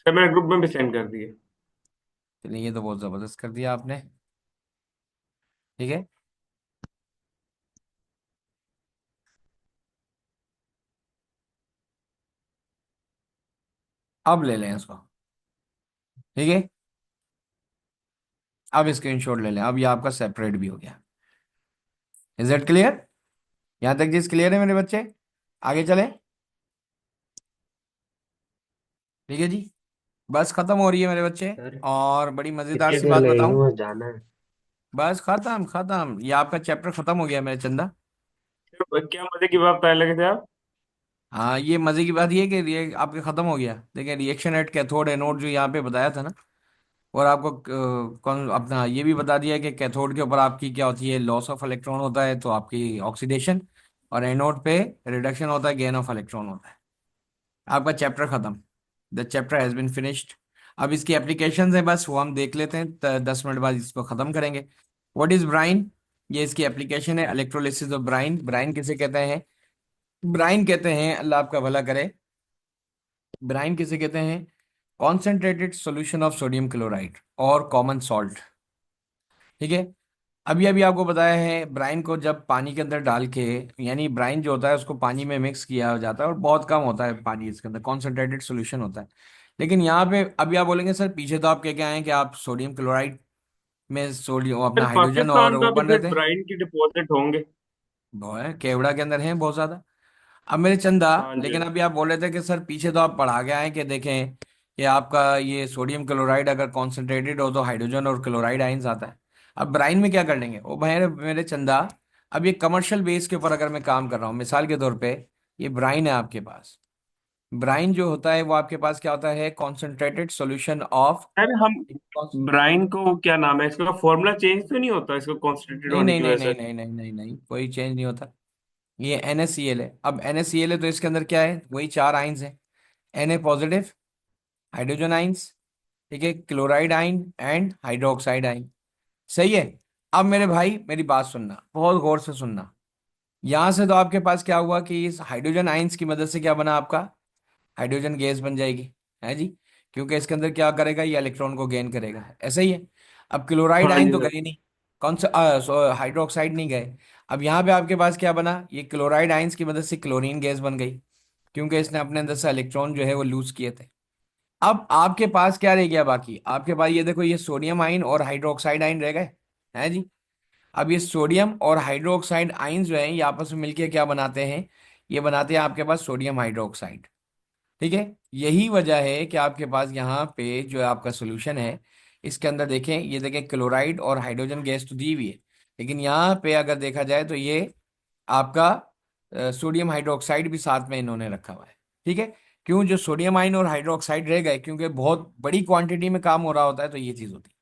S2: सर मैंने ग्रुप में भी सेंड कर दिए।
S1: चलिए, ये तो बहुत जबरदस्त कर दिया आपने। ठीक है, अब ले लें इसको। ठीक है, अब स्क्रीनशॉट ले लें, अब ये आपका सेपरेट भी हो गया। Is it clear? यहां तक चीज क्लियर है मेरे बच्चे? आगे चले? ठीक है जी, बस खत्म हो रही है मेरे बच्चे।
S3: सर
S1: और बड़ी मजेदार
S3: कितनी
S1: सी
S3: देर
S1: बात
S3: लगेगी,
S1: बताऊं,
S3: मुझे जाना है।
S1: बस खत्म खत्म, ये आपका चैप्टर खत्म हो गया मेरे चंदा।
S2: तो क्या मजे की बात बताने लगे थे आप?
S1: हाँ, ये मजे की बात ये है कि ये आपके खत्म हो गया। देखिए, रिएक्शन एट कैथोड एनोड जो यहाँ पे बताया था ना, और आपको कौन अपना ये भी बता दिया कि कैथोड के ऊपर आपकी क्या होती है, लॉस ऑफ इलेक्ट्रॉन होता है तो आपकी ऑक्सीडेशन, और एनोड पे रिडक्शन होता है, गेन ऑफ इलेक्ट्रॉन होता है। आपका चैप्टर खत्म, the chapter has been finished. अब इसकी एप्लीकेशंस है, बस वो हम देख लेते हैं, 10 मिनट बाद इसको खत्म करेंगे। What is brine? ये इसकी एप्लीकेशन है, इलेक्ट्रोलिसिस ऑफ ब्राइन। ब्राइन किसे कहते हैं? ब्राइन कहते हैं, अल्लाह आपका भला करे, ब्राइन किसे कहते हैं? Concentrated solution of sodium chloride और कॉमन सॉल्ट। ठीक है, अभी अभी आपको बताया है, ब्राइन को जब पानी के अंदर डाल के, यानी ब्राइन जो होता है उसको पानी में मिक्स किया जाता है, और बहुत कम होता है पानी इसके अंदर, कॉन्सेंट्रेटेड सॉल्यूशन होता है। लेकिन यहाँ पे अभी आप बोलेंगे सर पीछे तो आप कह के आए हैं कि आप सोडियम क्लोराइड में सोडियम
S2: सर
S1: अपना हाइड्रोजन और
S2: पाकिस्तान
S1: वो
S2: का भी
S1: बन रहे
S2: फिर
S1: थे।
S2: ब्राइन की डिपॉजिट होंगे।
S1: वो है, केवड़ा के अंदर है बहुत ज्यादा। अब मेरे चंदा,
S2: हाँ जी।
S1: लेकिन अभी आप बोल रहे थे कि सर पीछे तो आप पढ़ा के आए कि देखें कि आपका ये सोडियम क्लोराइड अगर कॉन्सेंट्रेटेड हो तो हाइड्रोजन और क्लोराइड आइंस आता है। अब ब्राइन में क्या कर लेंगे? ओ भाई मेरे चंदा, अब ये कमर्शियल बेस के ऊपर अगर मैं काम कर रहा हूँ, मिसाल के तौर पे ये ब्राइन है आपके पास। ब्राइन जो होता है वो आपके पास क्या होता है? Concentrated solution of.
S2: सर हम ब्राइन को क्या नाम है इसका, फॉर्मूला चेंज तो नहीं होता इसको कॉन्स्टिट्यूट
S1: नहीं
S2: होने
S1: नहीं
S2: की
S1: नहीं
S2: वजह
S1: नहीं
S2: से?
S1: नहीं नहीं नहीं नहीं, कोई चेंज नहीं होता। ये NaCl है। अब NaCl है तो इसके अंदर क्या है? वही चार आइंस हैं, Na पॉजिटिव, हाइड्रोजन आइंस, ठीक है, क्लोराइड आइन एंड हाइड्रोक्साइड आइन। सही है। अब मेरे भाई मेरी बात सुनना, बहुत गौर से सुनना। यहां से तो आपके पास क्या हुआ कि इस हाइड्रोजन आइंस की मदद से क्या बना आपका? हाइड्रोजन गैस बन जाएगी, है जी, क्योंकि इसके अंदर क्या करेगा, ये इलेक्ट्रॉन को गेन करेगा, ऐसा ही है। अब क्लोराइड
S2: हाँ
S1: आइन
S2: जी
S1: तो
S2: सर।
S1: गए नहीं, कौन सा हाइड्रोक्साइड नहीं गए। अब यहाँ पे आपके पास क्या बना? ये क्लोराइड आइंस की मदद से क्लोरीन गैस बन गई, क्योंकि इसने अपने अंदर से इलेक्ट्रॉन जो है वो लूज किए थे। अब आपके पास क्या रह गया बाकी? आपके पास ये देखो, ये सोडियम आइन और हाइड्रोक्साइड आइन रह गए, हैं जी। अब ये सोडियम और हाइड्रोक्साइड आइंस जो हैं ये आपस में मिलके क्या बनाते हैं? ये बनाते हैं आपके पास सोडियम हाइड्रोक्साइड। ठीक है, यही वजह है कि आपके पास यहाँ पे जो आपका सोल्यूशन है, इसके अंदर देखें, ये देखें क्लोराइड और हाइड्रोजन गैस तो दी हुई है, लेकिन यहाँ पे अगर देखा जाए तो ये आपका सोडियम हाइड्रोक्साइड भी साथ में इन्होंने रखा हुआ है। ठीक है, क्यों? जो सोडियम आइन और हाइड्रोक्साइड रह गए, क्योंकि बहुत बड़ी क्वांटिटी में काम हो रहा होता है, तो ये चीज होती है।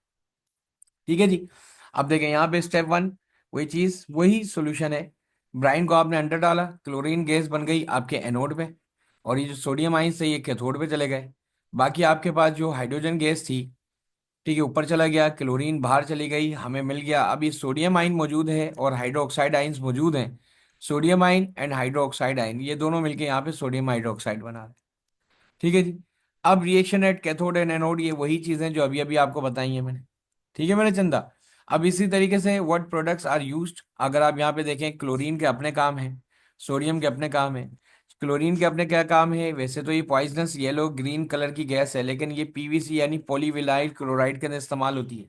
S1: ठीक है जी, अब देखें यहाँ पे स्टेप वन, वही चीज वही सोल्यूशन है। ब्राइन को आपने अंदर डाला, क्लोरीन गैस बन गई आपके एनोड पे, और ये जो सोडियम आइन से ये कैथोड पे चले गए। बाकी आपके पास जो हाइड्रोजन गैस थी, ठीक है, ऊपर चला गया, क्लोरीन बाहर चली गई, हमें मिल गया। अब ये सोडियम आइन मौजूद है और हाइड्रोक्साइड आइंस मौजूद हैं। सोडियम आइन एंड हाइड्रोक्साइड आइन ये दोनों मिलके यहाँ पे सोडियम हाइड्रोक्साइड बना रहे हैं। ठीक है जी, अब reaction at cathode and anode ये वही चीजें जो अभी अभी आपको बताई हैं मैंने। ठीक है मेरे चंदा। अब इसी तरीके से व्हाट प्रोडक्ट्स आर यूज्ड, अगर आप यहाँ पे देखें, क्लोरीन के अपने काम है, सोडियम के अपने काम है। क्लोरीन के अपने क्या काम है? वैसे तो ये पॉइजनस येलो ग्रीन कलर की गैस है, लेकिन ये PVC यानी पॉलीविनाइल क्लोराइड के अंदर इस्तेमाल होती है,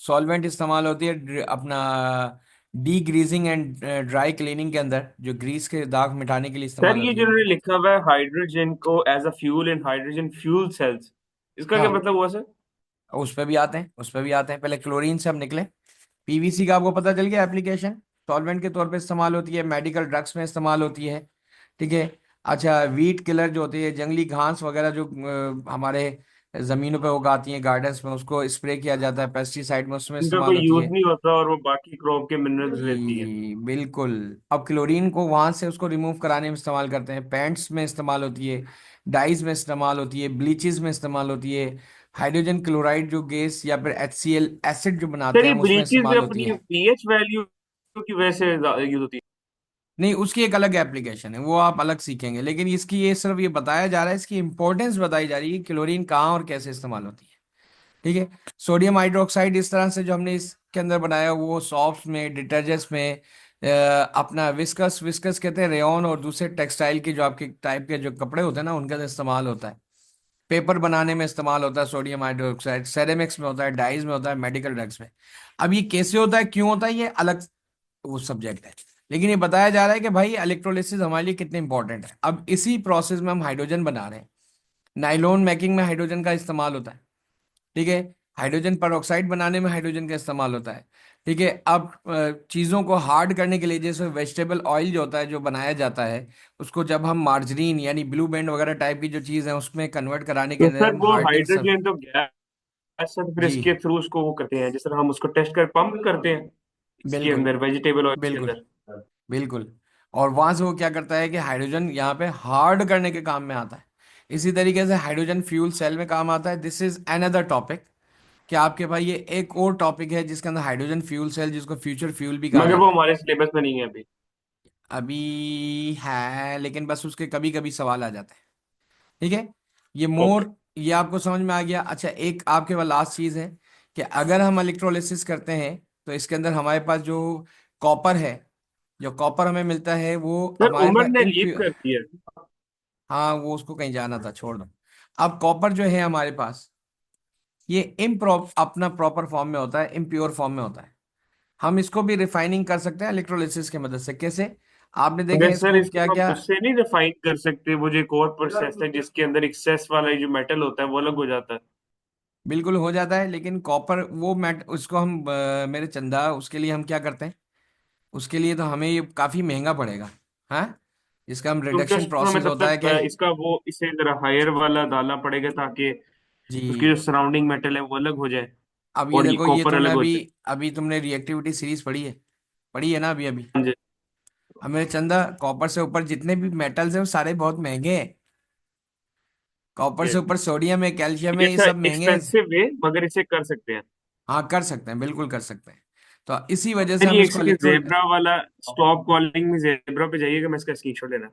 S1: सॉल्वेंट इस्तेमाल होती है, अपना D greasing and dry cleaning के अंदर, जो ग्रीस के दाग मिटाने के लिए
S2: सर
S1: इस्तेमाल
S2: ये
S1: होती
S2: जो
S1: है।
S2: उन्होंने लिखा हुआ है हाइड्रोजन को as a fuel in hydrogen fuel cells, इसका क्या
S1: हाँ,
S2: मतलब हुआ सर?
S1: उस पर भी आते हैं, उस पर भी आते हैं, पहले क्लोरीन से हम निकले। PVC का आपको पता चल गया एप्लीकेशन, सॉल्वेंट के तौर पे इस्तेमाल होती है, मेडिकल ड्रग्स में इस्तेमाल होती है। ठीक है, अच्छा, वीट किलर जो होती है, जंगली घास वगैरह जो हमारे जमीनों पे उगाती हैं, गार्डन्स में, उसको स्प्रे किया जाता है पेस्टिसाइड में, उसमें
S2: इनका
S1: इस्तेमाल
S2: कोई
S1: होती
S2: यूज
S1: है।
S2: नहीं होता और वो बाकी क्रॉप के मिनरल्स लेती है।
S1: जी बिल्कुल। अब क्लोरीन को वहां से उसको रिमूव कराने में इस्तेमाल करते हैं, पेंट्स में इस्तेमाल होती है, डाइज में इस्तेमाल होती है, ब्लीचेस में इस्तेमाल होती है, हाइड्रोजन क्लोराइड जो गैस या फिर HCl एसिड जो बनाते
S2: सर
S1: हैं
S2: ये
S1: हम उसमें
S2: ब्लीचेस
S1: इस्तेमाल होती
S2: अपनी
S1: है।
S2: पीएच वैल्यू की वजह से यूज होती है?
S1: नहीं, उसकी एक अलग एप्लीकेशन है, वो आप अलग सीखेंगे, लेकिन इसकी ये सिर्फ ये बताया जा रहा है, इसकी इंपॉर्टेंस बताई जा रही है कि क्लोरीन कहाँ और कैसे इस्तेमाल होती है। ठीक है। सोडियम हाइड्रोक्साइड इस तरह से जो हमने इसके अंदर बनाया, वो सॉफ्ट में, डिटर्जेंट्स में, अपना विस्कस, विस्कस कहते हैं रेयन, और दूसरे टेक्सटाइल के जो आपके टाइप के जो कपड़े होते हैं ना, उनका इस्तेमाल होता है। पेपर बनाने में इस्तेमाल होता है सोडियम हाइड्रोक्साइड, सेरेमिक्स में होता है, डाइज में होता है, मेडिकल ड्रग्स में। अब ये कैसे होता है, क्यों होता है, ये अलग वो सब्जेक्ट है। लेकिन ये बताया जा रहा है कि भाई इलेक्ट्रोलिसिस हमारे लिए कितने इंपॉर्टेंट है। अब इसी प्रोसेस में हम हाइड्रोजन बना रहे हैं। नाइलॉन मेकिंग में हाइड्रोजन का इस्तेमाल होता है। ठीक है। हाइड्रोजन पेरोक्साइड बनाने में हाइड्रोजन का इस्तेमाल होता है। ठीक है। अब चीज़ों को हार्ड करने के लिए, जैसे वेजिटेबल ऑयल जो होता है, जो बनाया जाता है, उसको जब हम मार्जरीन यानी ब्लू बैंड वगैरह टाइप की जो चीज़ है उसमें कन्वर्ट कराने के
S2: तो
S1: लिए
S2: सर
S1: हम
S2: वो
S1: हार्डनिंग सब।
S2: हाइड्रोजन तो गैस है, तो फिर
S1: जी।
S2: इसके थ्रू उसको वो करते हैं, जैसे हम उसको टेस्ट कर पंप करते हैं इसके
S1: बिल्कुल
S2: अंदर, वेजिटेबल ऑयल के
S1: बिल्कुल
S2: अंदर।
S1: बिल्कुल। और वहां से वो क्या करता है कि हाइड्रोजन यहाँ पे हार्ड करने के काम में आता है। इसी तरीके से हाइड्रोजन फ्यूल सेल में काम आता है। दिस इज अनदर टॉपिक, कि आपके भाई ये एक और टॉपिक है जिसके अंदर हाइड्रोजन फ्यूल सेल, जिसको फ्यूचर फ्यूल भी कहा
S2: मगर वो
S1: जाता है।
S2: हमारे सिलेबस में नहीं है अभी।
S1: अभी है, लेकिन बस उसके कभी कभी सवाल आ जाते हैं। ठीक है। ये
S2: ओके।
S1: मोर, ये आपको समझ में आ गया। अच्छा, एक आपके पास लास्ट चीज है कि अगर हम इलेक्ट्रोलिसिस करते हैं तो इसके अंदर हमारे पास जो कॉपर है, जो कॉपर हमें मिलता है वो
S2: सर
S1: हमारे
S2: उमर
S1: पास
S2: ने लीव
S1: इम्प्योर।
S2: कर दिया।
S1: हाँ, वो उसको कहीं जाना था, छोड़ दो। अब कॉपर जो है हमारे पास, ये इम्प्रॉप अपना प्रॉपर फॉर्म में होता है, इम्प्योर फॉर्म में होता है। हम इसको भी रिफाइनिंग कर सकते हैं इलेक्ट्रोलिसिस की मदद से। कैसे? आपने देखे
S2: मगर
S1: हैं
S2: सर
S1: इसको
S2: इसको
S1: क्या
S2: हम
S1: क्या।
S2: उससे नहीं रिफाइन कर सकते, वो जो एक और प्रोसेस है जिसके अंदर एक्सेस वाला जो मेटल होता है वो अलग हो जाता है।
S1: बिल्कुल हो जाता है, लेकिन कॉपर वो मैट उसको हम मेरे चंदा, उसके लिए हम क्या करते हैं, उसके लिए तो हमें ये काफी महंगा पड़ेगा। हाँ। इसका हम
S2: क्योंकि
S1: रिडक्शन
S2: हमें
S1: प्रोसेस
S2: तब
S1: होता है
S2: तक
S1: कि।
S2: इसका वो इसे जरा हायर वाला डालना पड़ेगा ताकि उसकी जो
S1: जी।
S2: सराउंडिंग मेटल है वो अलग हो जाए
S1: अब ये
S2: और ये
S1: देखो, ये
S2: कॉपर
S1: तुमने
S2: अलग हो
S1: अभी,
S2: जाए।
S1: अभी तुमने रिएक्टिविटी सीरीज पढ़ी है, पढ़ी है ना अभी अभी।
S2: हाँ जी।
S1: अब मेरे चंदा, कॉपर से ऊपर जितने भी मेटल्स हैं वो सारे बहुत महंगे हैं। कॉपर
S2: ये
S1: से ऊपर सोडियम है, कैल्शियम
S2: ये
S1: है, ये
S2: अच्छा
S1: सब महंगे हैं।
S2: एक्सपेंसिव है मगर इसे कर सकते हैं।
S1: हाँ, कर सकते हैं, बिल्कुल कर सकते हैं। तो इसी वजह से
S2: सर
S1: हम
S2: ये एक
S1: इसको
S2: सेकंड,
S1: इलेक्ट्रो।
S2: जेब्रा वाला स्टॉप कॉलिंग में जेब्रा पे जाइएगा, मैं इसका स्क्रीनशॉट लेना।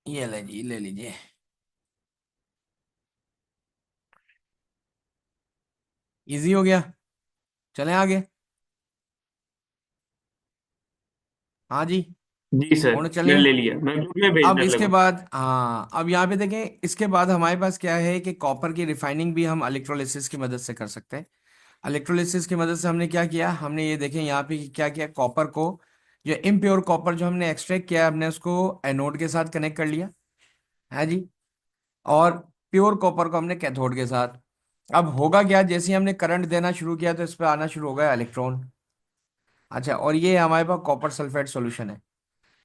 S1: ये ले जी, ले लीजिए। इजी हो गया। चलें आगे। हाँ जी।
S2: जी सर,
S1: और
S2: मैंने
S1: चलें।
S2: ले लिया, मैं ग्रुप में
S1: अब
S2: भेजने
S1: इसके
S2: लगा।
S1: बाद, हाँ, अब यहाँ पे देखें, इसके बाद हमारे पास क्या है कि कॉपर की रिफाइनिंग भी हम इलेक्ट्रोलिसिस की मदद से कर सकते हैं। इलेक्ट्रोलिसिस की मदद से हमने क्या किया, हमने ये देखें यहाँ पे क्या किया, कॉपर को, जो इम्प्योर कॉपर जो हमने एक्सट्रैक्ट किया, हमने उसको एनोड के साथ कनेक्ट कर लिया है जी। और प्योर कॉपर को हमने कैथोड के साथ। अब होगा क्या, जैसे ही हमने करंट देना शुरू किया तो इस पे आना शुरू हो गया इलेक्ट्रॉन। अच्छा, और ये हमारे पास कॉपर सल्फेट सॉल्यूशन है।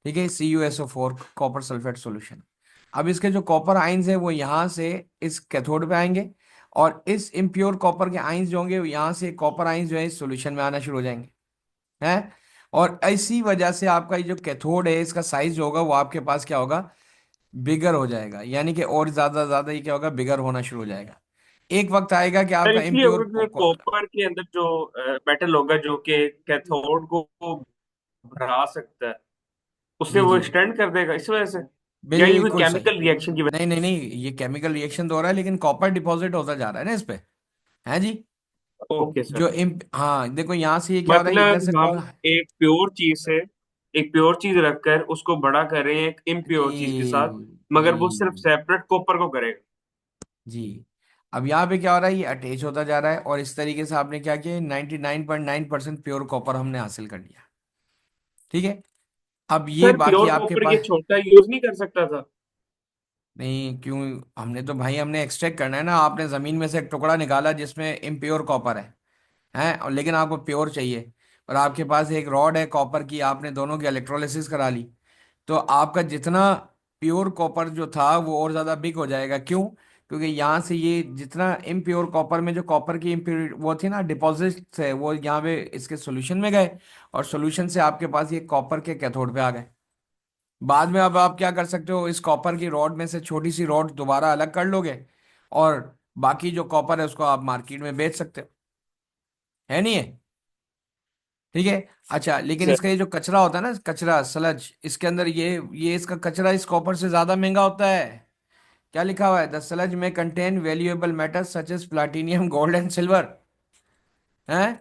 S1: ठीक है, CuSO4 कॉपर सल्फेट सॉल्यूशन। अब इसके जो कॉपर आइंस है वो यहाँ से इस कैथोड पे आएंगे, और इस इम्प्योर कॉपर के आइंस जो होंगे वो यहाँ से कॉपर आइंस जो है इस सॉल्यूशन में आना शुरू हो जाएंगे। हैं। और इसी वजह से आपका ये जो कैथोड है इसका साइज जो होगा वो आपके पास क्या होगा, बिगर हो जाएगा। यानी कि और ज्यादा ज्यादा ये क्या होगा, बिगर होना शुरू हो जाएगा। एक वक्त आएगा कि
S2: सर
S1: आपका
S2: इसलिए
S1: इम्प्योर।
S2: होगा कि कॉपर के अंदर जो मेटल होगा जो कि कैथोड को भरा सकता है, उससे
S1: जी
S2: वो
S1: जी।
S2: एक्सटेंड कर देगा इस वजह से। या ये कोई
S1: बिल्कुल सही।
S2: केमिकल रिएक्शन की वजह।
S1: नहीं नहीं नहीं, ये केमिकल रिएक्शन तो हो रहा है, लेकिन कॉपर डिपॉजिट होता जा रहा है ना इस पे। है जी।
S2: ओके
S1: जो
S2: सर।
S1: हाँ देखो, यहाँ से ये क्या हो रहा है, इधर से
S2: मतलब हम एक प्योर चीज से एक प्योर चीज रखकर उसको बड़ा कर रहे हैं एक इम्प्योर चीज के साथ,
S1: जी
S2: मगर
S1: जी
S2: वो सिर्फ सेपरेट कॉपर को करेगा।
S1: जी। अब यहाँ पे क्या हो रहा है, ये अटैच होता जा रहा है, और इस तरीके से आपने क्या किया, 99.9% प्योर कॉपर हमने हासिल कर लिया। ठीक है। अब ये
S2: सर
S1: बाकी
S2: प्योर
S1: आपके
S2: कॉपर ये
S1: पास।
S2: छोटा यूज नहीं कर सकता था?
S1: नहीं, क्यों? हमने तो भाई, हमने एक्सट्रैक्ट करना है ना। आपने जमीन में से एक टुकड़ा निकाला जिसमें इम्प्योर कॉपर है, और लेकिन आपको प्योर चाहिए, और आपके पास एक रॉड है कॉपर की, आपने दोनों की इलेक्ट्रोलिसिस करा ली, तो आपका जितना प्योर कॉपर जो था वो और ज़्यादा बिग हो जाएगा। क्यों? क्योंकि यहाँ से ये जितना इम्प्योर कॉपर में जो कॉपर की इम्प्योर वो थी ना, डिपॉजिट है, वो यहाँ पे इसके सॉल्यूशन में गए, और सॉल्यूशन से आपके पास ये कॉपर के कैथोड पे आ गए। बाद में अब आप क्या कर सकते हो, इस कॉपर की रॉड में से छोटी सी रॉड दोबारा अलग कर लोगे, और बाकी जो कॉपर है उसको आप मार्केट में बेच सकते हो। है नहीं है? ठीक है। अच्छा, लेकिन
S2: सर।
S1: इसका ये जो कचरा होता है ना, कचरा सलज, इसके अंदर ये इसका कचरा इस कॉपर से ज्यादा महंगा होता है। क्या लिखा हुआ है? द स्लज में contain valuable metals such as platinum, gold and silver. है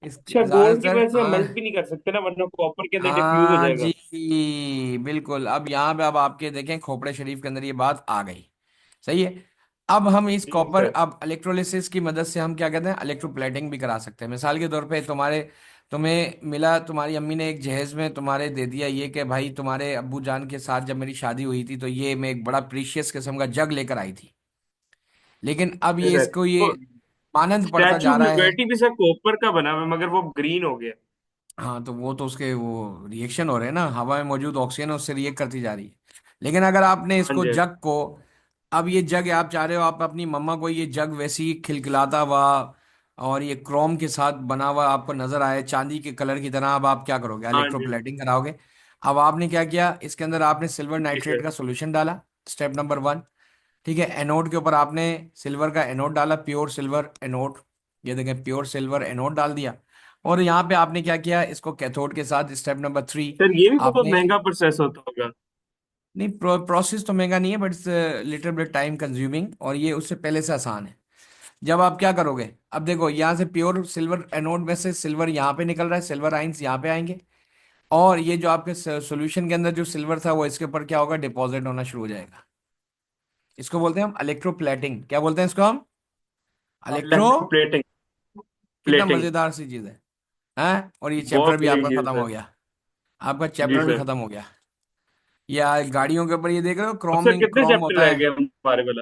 S1: इस
S2: अच्छा, गोल्ड की
S1: ज्यादातर,
S2: वजह से हम
S1: हाँ।
S2: मेल्ट भी नहीं कर सकते ना, वरना कॉपर के अंदर डिफ्यूज हो
S1: हाँ
S2: जाएगा।
S1: जी, बिल्कुल। अब यहाँ पे अब आपके देखें खोपड़े शरीफ के अंदर ये बात आ गई। सही है। अब हम इस
S2: जी
S1: कॉपर,
S2: सर।
S1: अब इलेक्ट्रोलिसिस की मदद से हम क्या कहते हैं, इलेक्ट्रोप्लेटिंग भी करा सकते हैं। मिसाल के तौर पे तुम्हें मिला, तुम्हारी अम्मी ने एक जहेज में तुम्हारे दे दिया ये कि भाई तुम्हारे अब्बू जान के साथ जब मेरी शादी हुई थी तो ये मैं एक बड़ा प्रीशियस किस्म का जग लेकर आई थी, लेकिन अब
S2: जी
S1: ये
S2: सर।
S1: इसको ये
S2: वो
S1: मानंद पड़ता
S2: स्टैचू
S1: जा
S2: ऑफ
S1: रहा है।
S2: लिबर्टी भी सर कॉपर का बना हुआ है, मगर वो ग्रीन हो गया।
S1: हाँ, तो वो तो उसके वो रिएक्शन हो रहे हैं ना, हवा में मौजूद ऑक्सीजन उससे रिएक्ट करती जा रही है। लेकिन अगर आपने
S2: हाँ
S1: इसको
S2: जी।
S1: जग को, अब ये जग आप चाह रहे हो आप अपनी मम्मा को ये जग वैसे ही खिलखिलाता हुआ और ये क्रोम के साथ बना हुआ आपको नजर आए चांदी के कलर की तरह, अब आप क्या करोगे?
S2: हाँ जी।
S1: इलेक्ट्रोप्लेटिंग कराओगे। अब आपने क्या किया, इसके अंदर आपने सिल्वर
S2: जी
S1: नाइट्रेट
S2: सर।
S1: का सॉल्यूशन डाला, स्टेप नंबर 1। ठीक है, एनोड के ऊपर आपने सिल्वर का एनोड डाला, प्योर सिल्वर एनोड। ये देखें, प्योर सिल्वर एनोड डाल दिया। और यहाँ पे आपने क्या किया, इसको कैथोड के साथ, स्टेप नंबर 3।
S2: सर ये भी बहुत
S1: आपने,
S2: महंगा प्रोसेस होता होगा।
S1: नहीं, प्रोसेस तो महंगा नहीं है, but little bit time consuming, और ये उससे पहले से आसान है। जब आप क्या करोगे, अब देखो यहाँ से प्योर सिल्वर एनोड में से सिल्वर यहाँ पे निकल रहा है, सिल्वर आइंस यहाँ पे आएंगे, और ये जो आपके सॉल्यूशन के अंदर जो सिल्वर था वो इसके ऊपर क्या होगा, डिपॉजिट होना शुरू हो जाएगा। इसको बोलते हैं हम इलेक्ट्रोप्लेटिंग। क्या बोलते हैं इसको हम? इलेक्ट्रो।
S2: इलेक्ट्रोप्लेटिंग।
S1: कितना
S2: प्लेटिंग।
S1: मजेदार सी चीज है। हैं? और ये चैप्टर
S2: बहुत
S1: भी
S2: मजे
S1: आपका
S2: की चीज
S1: खत्म
S2: है
S1: हो
S2: सर।
S1: गया। आपका
S2: जी
S1: चैप्टर भी
S2: सर।
S1: खत्म हो गया। या गाड़ियों के ऊपर ये देख रहे हो,
S2: अब सर
S1: क्रोमिंग
S2: कितने
S1: क्रोम
S2: चैप्टर
S1: होता
S2: रह
S1: है।
S2: गए हमारे वाला?